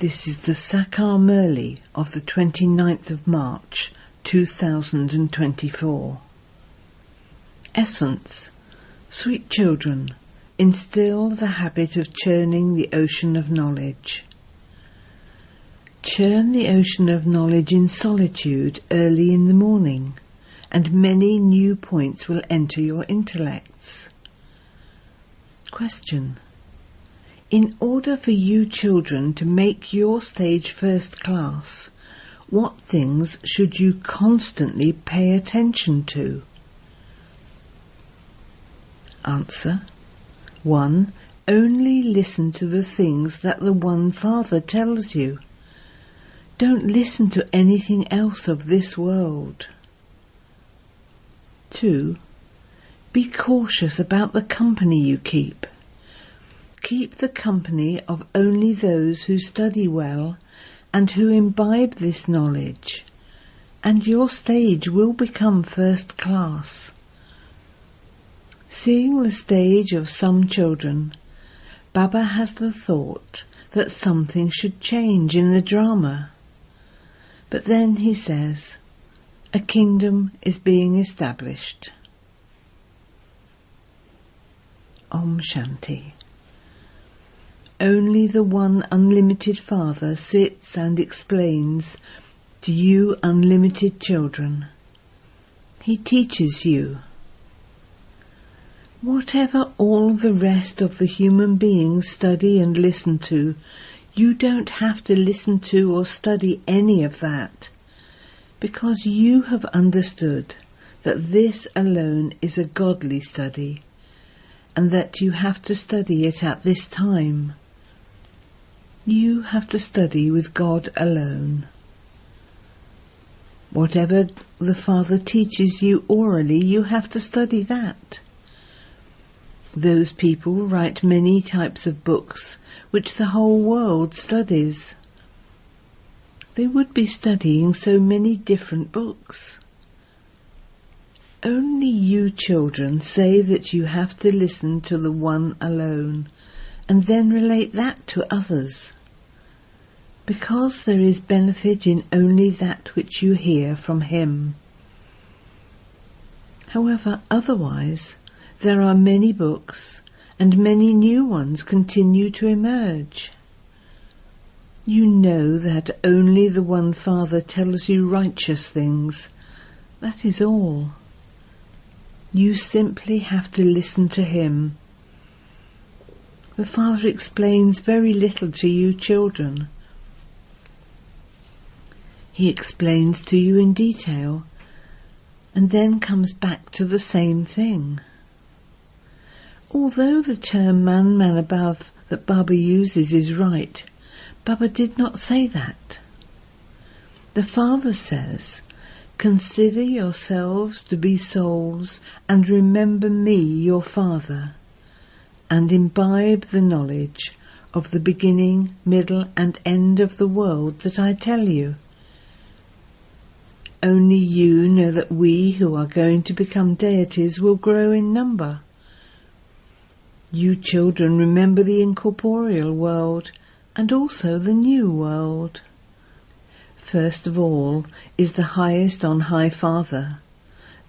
This is the Sakar Murli of the 29th of March 2024. Essence. Sweet children, instill the habit of churning the ocean of knowledge. Churn the ocean of knowledge in solitude early in the morning, and many new points will enter your intellects. Question. In order for you children to make your stage first class, what things should you constantly pay attention to? Answer. 1. Only listen to the things that the One Father tells you. Don't listen to anything else of this world. 2. Be cautious about the company you keep. Keep the company of only those who study well and who imbibe this knowledge, and your stage will become first class. Seeing the stage of some children, Baba has the thought that something should change in the drama. But then he says, a kingdom is being established. Om Shanti. Only the one unlimited Father sits and explains to you unlimited children. He teaches you. Whatever all the rest of the human beings study and listen to, you don't have to listen to or study any of that, because you have understood that this alone is a godly study, and that you have to study it at this time. You have to study with God alone. Whatever the Father teaches you orally, you have to study that. Those people write many types of books which the whole world studies. They would be studying so many different books. Only you children say that you have to listen to the one alone, and then relate that to others, because there is benefit in only that which you hear from him. However, otherwise, there are many books, and many new ones continue to emerge. You know that only the One Father tells you righteous things. That is all. You simply have to listen to him. The Father explains very little to you children. He explains to you in detail, and then comes back to the same thing. Although the term man above that Baba uses is right, Baba did not say that. The Father says, consider yourselves to be souls and remember me, your Father, and imbibe the knowledge of the beginning, middle and end of the world that I tell you. Only you know that we who are going to become deities will grow in number. You children remember the incorporeal world and also the new world. First of all is the highest on high Father.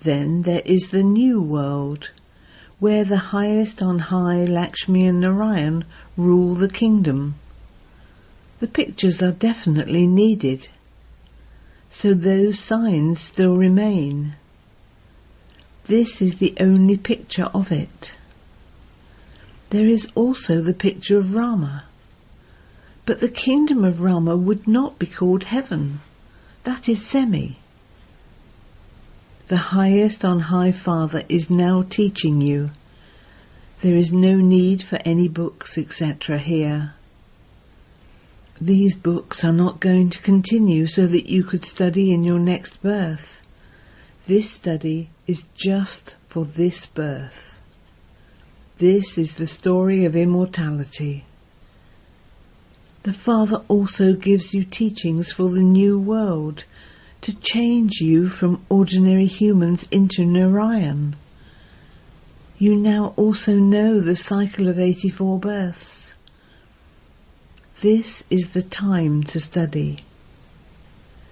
Then there is the new world, where the highest on high Lakshmi and Narayan rule the kingdom. The pictures are definitely needed, so those signs still remain. This is the only picture of it. There is also the picture of Rama, but the kingdom of Rama would not be called heaven. That is semi. The highest on high Father is now teaching you. There is no need for any books, etc. here. These books are not going to continue so that you could study in your next birth. This study is just for this birth. This is the story of immortality. The Father also gives you teachings for the new world, to change you from ordinary humans into Narayan. You now also know the cycle of 84 births. This is the time to study.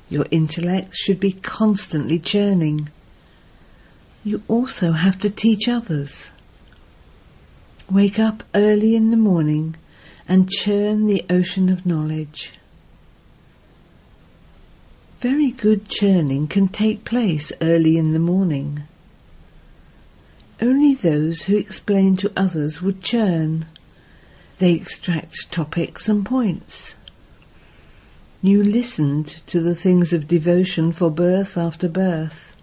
Your intellect should be constantly churning. You also have to teach others. Wake up early in the morning and churn the ocean of knowledge. Very good churning can take place early in the morning. Only those who explain to others would churn. They extract topics and points. You listened to the things of devotion for birth after birth.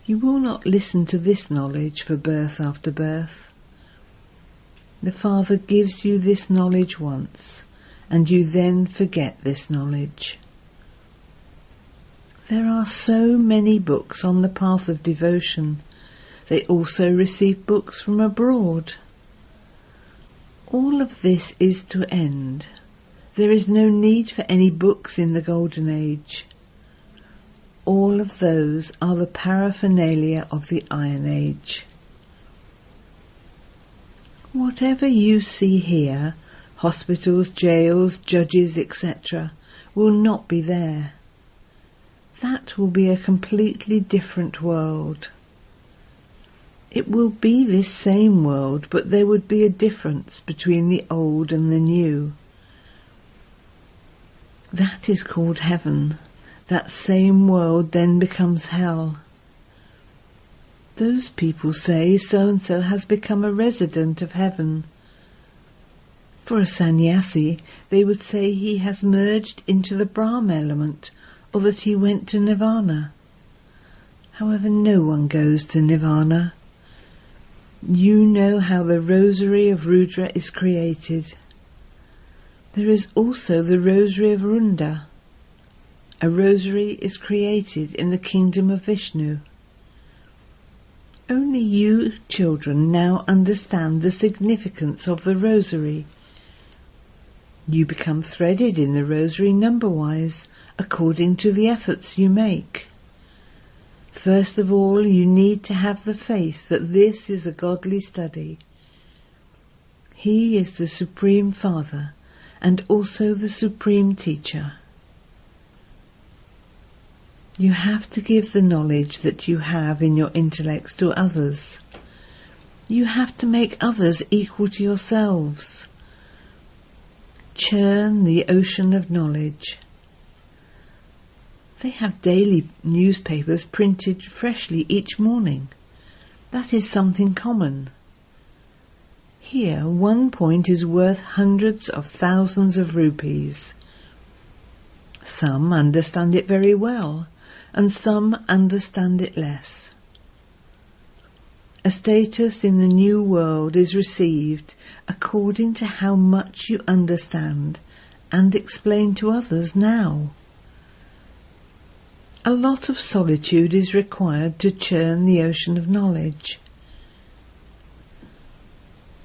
You will not listen to this knowledge for birth after birth. The Father gives you this knowledge once, and you then forget this knowledge. There are so many books on the path of devotion. They also receive books from abroad. All of this is to end. There is no need for any books in the Golden Age. All of those are the paraphernalia of the Iron Age. Whatever you see here, hospitals, jails, judges, etc., will not be there. That will be a completely different world. It will be this same world, but there would be a difference between the old and the new. That is called heaven. That same world then becomes hell. Those people say so-and-so has become a resident of heaven. For a sannyasi, they would say he has merged into the Brahma element, or that he went to nirvana. However, no one goes to nirvana. You know how the rosary of Rudra is created. There is also the rosary of Runda. A rosary is created in the kingdom of Vishnu. Only you children now understand the significance of the rosary. You become threaded in the rosary number-wise, according to the efforts you make. First of all, you need to have the faith that this is a godly study. He is the Supreme Father and also the Supreme Teacher. You have to give the knowledge that you have in your intellects to others. You have to make others equal to yourselves. Churn the ocean of knowledge. They have daily newspapers printed freshly each morning. That is something common. Here, one point is worth hundreds of thousands of rupees. Some understand it very well, and some understand it less. A status in the new world is received according to how much you understand and explain to others now. A lot of solitude is required to churn the ocean of knowledge.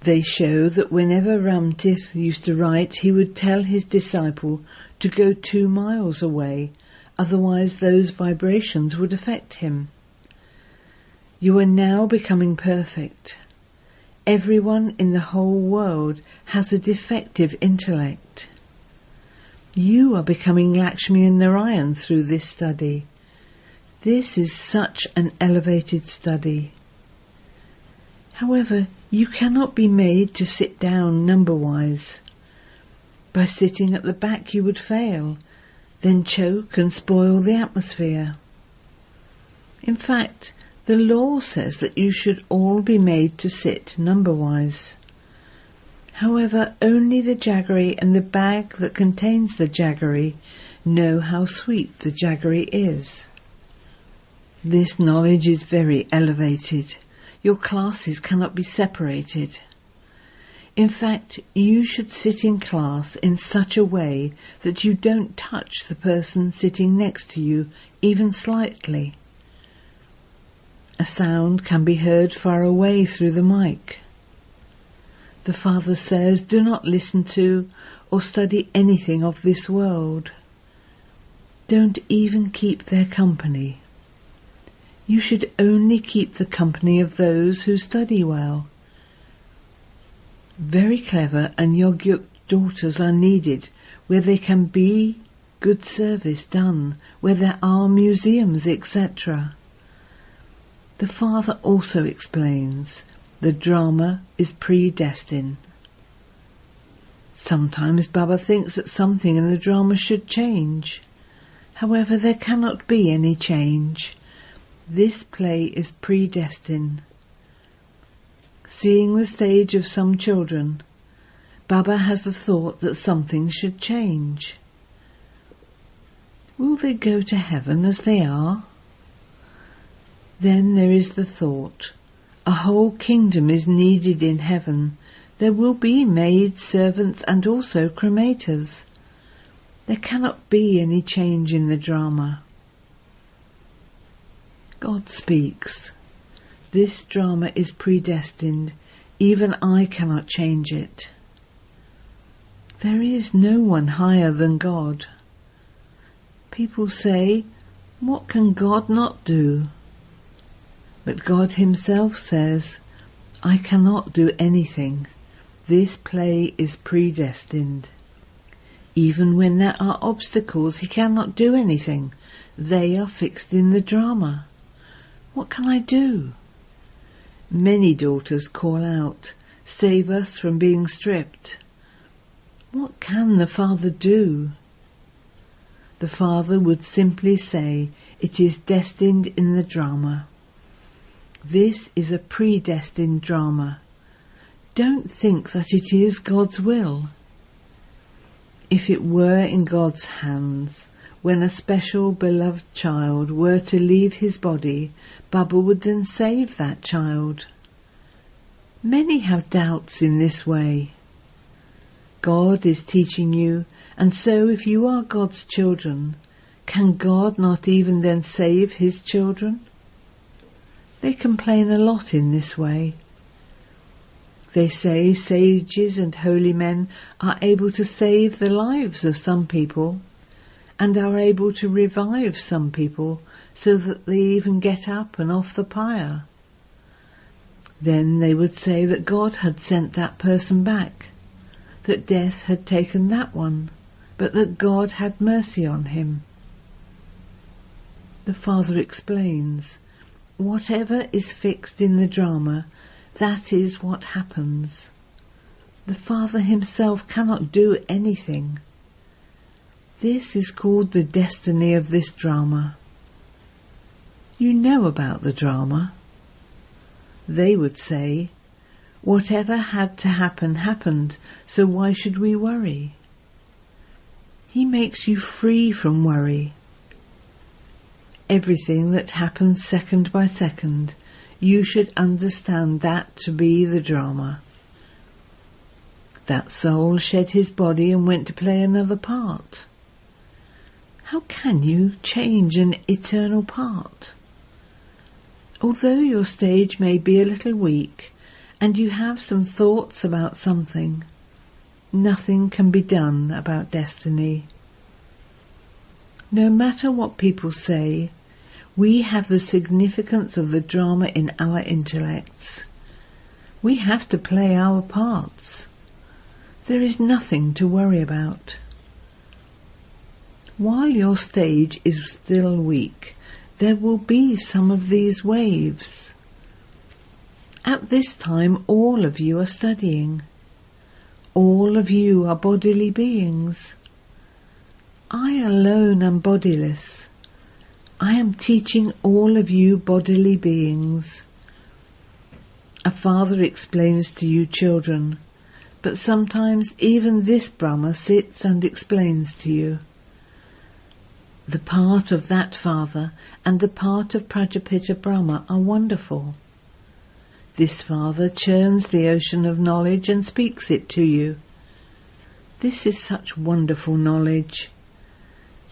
They show that whenever Ramtith used to write, he would tell his disciple to go 2 miles away, otherwise those vibrations would affect him. You are now becoming perfect. Everyone in the whole world has a defective intellect. You are becoming Lakshmi and Narayan through this study. This is such an elevated study. However, you cannot be made to sit down number-wise. By sitting at the back you would fail, then choke and spoil the atmosphere. In fact, the law says that you should all be made to sit number-wise. However, only the jaggery and the bag that contains the jaggery know how sweet the jaggery is. This knowledge is very elevated. Your classes cannot be separated. In fact, you should sit in class in such a way that you don't touch the person sitting next to you, even slightly. A sound can be heard far away through the mic. The Father says, do not listen to or study anything of this world. Don't even keep their company. You should only keep the company of those who study well. Very clever and daughters are needed, where there can be good service done, where there are museums, etc. The Father also explains the drama is predestined. Sometimes Baba thinks that something in the drama should change. However, there cannot be any change. This play is predestined. Seeing the stage of some children, Baba has the thought that something should change. Will they go to heaven as they are? Then there is the thought, a whole kingdom is needed in heaven. There will be maids, servants, and also cremators. There cannot be any change in the drama. God speaks. This drama is predestined. Even I cannot change it. There is no one higher than God. People say, what can God not do? But God himself says, I cannot do anything. This play is predestined. Even when there are obstacles, he cannot do anything. They are fixed in the drama. What can I do? Many daughters call out, save us from being stripped. What can the Father do? The Father would simply say, it is destined in the drama. This is a predestined drama. Don't think that it is God's will. If it were in God's hands, when a special beloved child were to leave his body, Baba would then save that child. Many have doubts in this way. God is teaching you, and so if you are God's children, can God not even then save his children? They complain a lot in this way. They say sages and holy men are able to save the lives of some people and are able to revive some people so that they even get up and off the pyre. Then they would say that God had sent that person back, that death had taken that one, but that God had mercy on him. The Father explains, whatever is fixed in the drama, that is what happens. The Father himself cannot do anything. This is called the destiny of this drama. You know about the drama. They would say, whatever had to happen happened, so why should we worry? He makes you free from worry. Everything that happens second by second, you should understand that to be the drama. That soul shed his body and went to play another part. How can you change an eternal part? Although your stage may be a little weak and you have some thoughts about something, nothing can be done about destiny. No matter what people say, we have the significance of the drama in our intellects. We have to play our parts. There is nothing to worry about. While your stage is still weak, there will be some of these waves. At this time, all of you are studying. All of you are bodily beings. I alone am bodiless. I am teaching all of you bodily beings. A father explains to you children, but sometimes even this Brahma sits and explains to you. The part of that father and the part of Prajapita Brahma are wonderful. This father churns the ocean of knowledge and speaks it to you. This is such wonderful knowledge.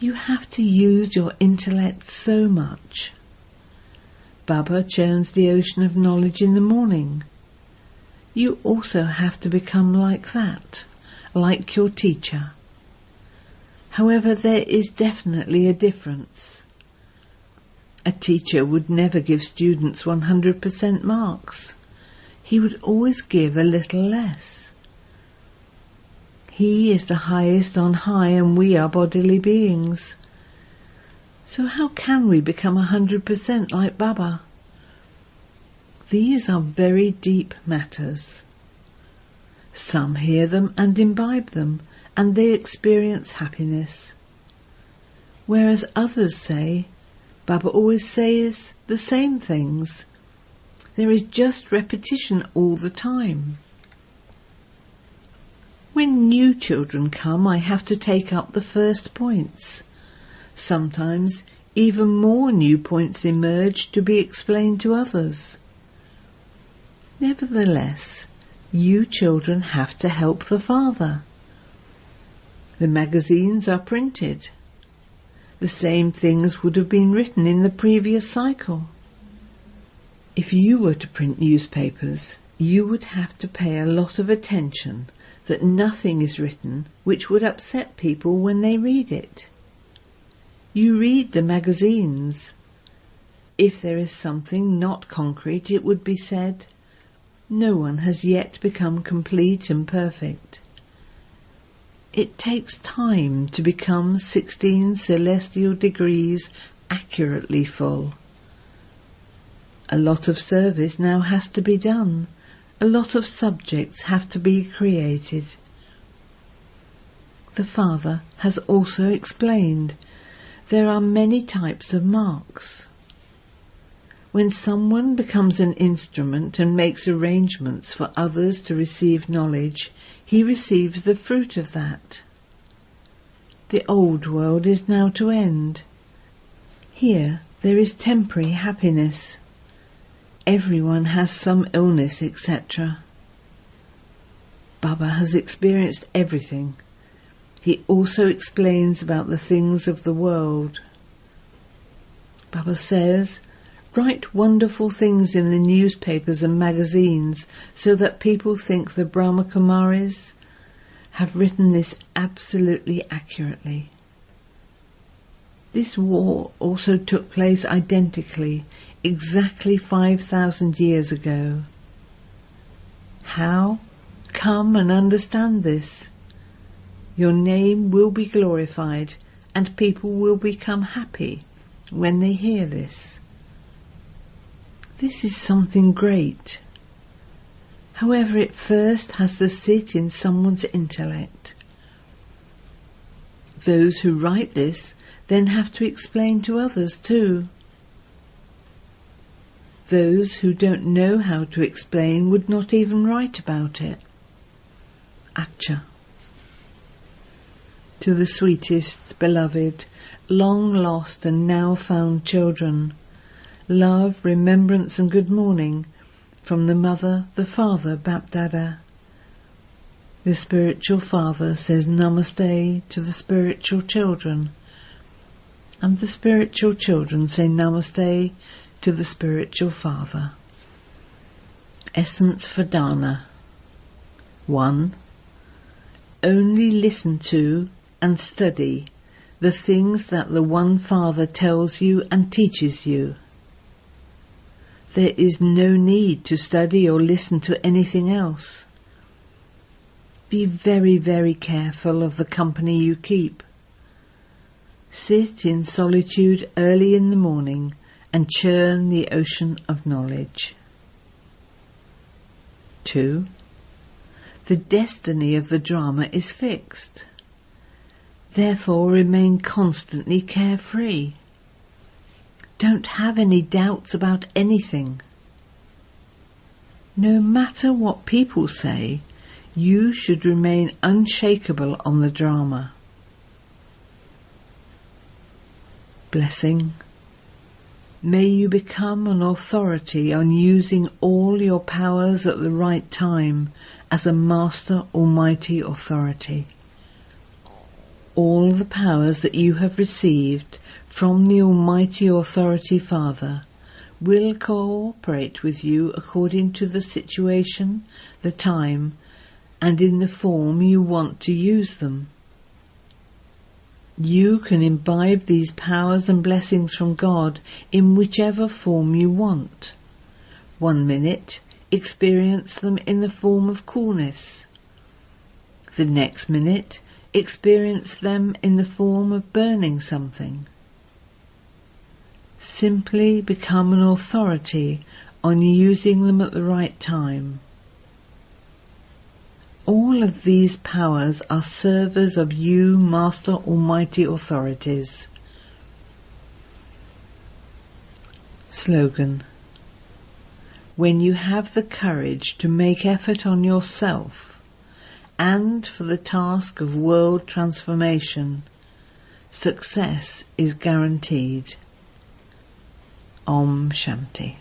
You have to use your intellect so much. Baba churns the ocean of knowledge in the morning. You also have to become like that, like your teacher. However, there is definitely a difference. A teacher would never give students 100% marks. He would always give a little less. He is the highest on high and we are bodily beings. So how can we become 100% like Baba? These are very deep matters. Some hear them and imbibe them, and they experience happiness. Whereas others say, Baba always says the same things. There is just repetition all the time. When new children come, I have to take up the first points. Sometimes even more new points emerge to be explained to others. Nevertheless, you children have to help the Father. The magazines are printed. The same things would have been written in the previous cycle. If you were to print newspapers, you would have to pay a lot of attention that nothing is written which would upset people when they read it. You read the magazines. If there is something not concrete, it would be said, no one has yet become complete and perfect. It takes time to become 16 celestial degrees accurately full. A lot of service now has to be done. A lot of subjects have to be created. The Father has also explained there are many types of marks. When someone becomes an instrument and makes arrangements for others to receive knowledge, he receives the fruit of that. The old world is now to end. Here there is temporary happiness. Everyone has some illness, etc. Baba has experienced everything. He also explains about the things of the world. Baba says, write wonderful things in the newspapers and magazines so that people think the Brahma Kumaris have written this absolutely accurately. This war also took place identically, exactly 5,000 years ago. How? Come and understand this. Your name will be glorified and people will become happy when they hear this. This is something great. However, it first has to sit in someone's intellect. Those who write this then have to explain to others too. Those who don't know how to explain would not even write about it. Acha. To the sweetest, beloved, long lost and now found children, love, remembrance and good morning from the Mother, the Father, BapDada. The spiritual Father says Namaste to the spiritual children, and the spiritual children say Namaste to the spiritual Father. Essence for Dana. 1. Only listen to and study the things that the One Father tells you and teaches you. There is no need to study or listen to anything else. Be very, very careful of the company you keep. Sit in solitude early in the morning and churn the ocean of knowledge. 2. The destiny of the drama is fixed. Therefore remain constantly carefree. Don't have any doubts about anything. No matter what people say, you should remain unshakable on the drama. Blessing. May you become an authority on using all your powers at the right time as a Master Almighty Authority. All the powers that you have received from the Almighty Authority Father will cooperate with you according to the situation, the time, and in the form you want to use them. You can imbibe these powers and blessings from God in whichever form you want. 1 minute, experience them in the form of coolness. The next minute, experience them in the form of burning something. Simply become an authority on using them at the right time. All of these powers are servers of you, Master Almighty Authorities. Slogan: when you have the courage to make effort on yourself and for the task of world transformation, success is guaranteed. Om Shanti.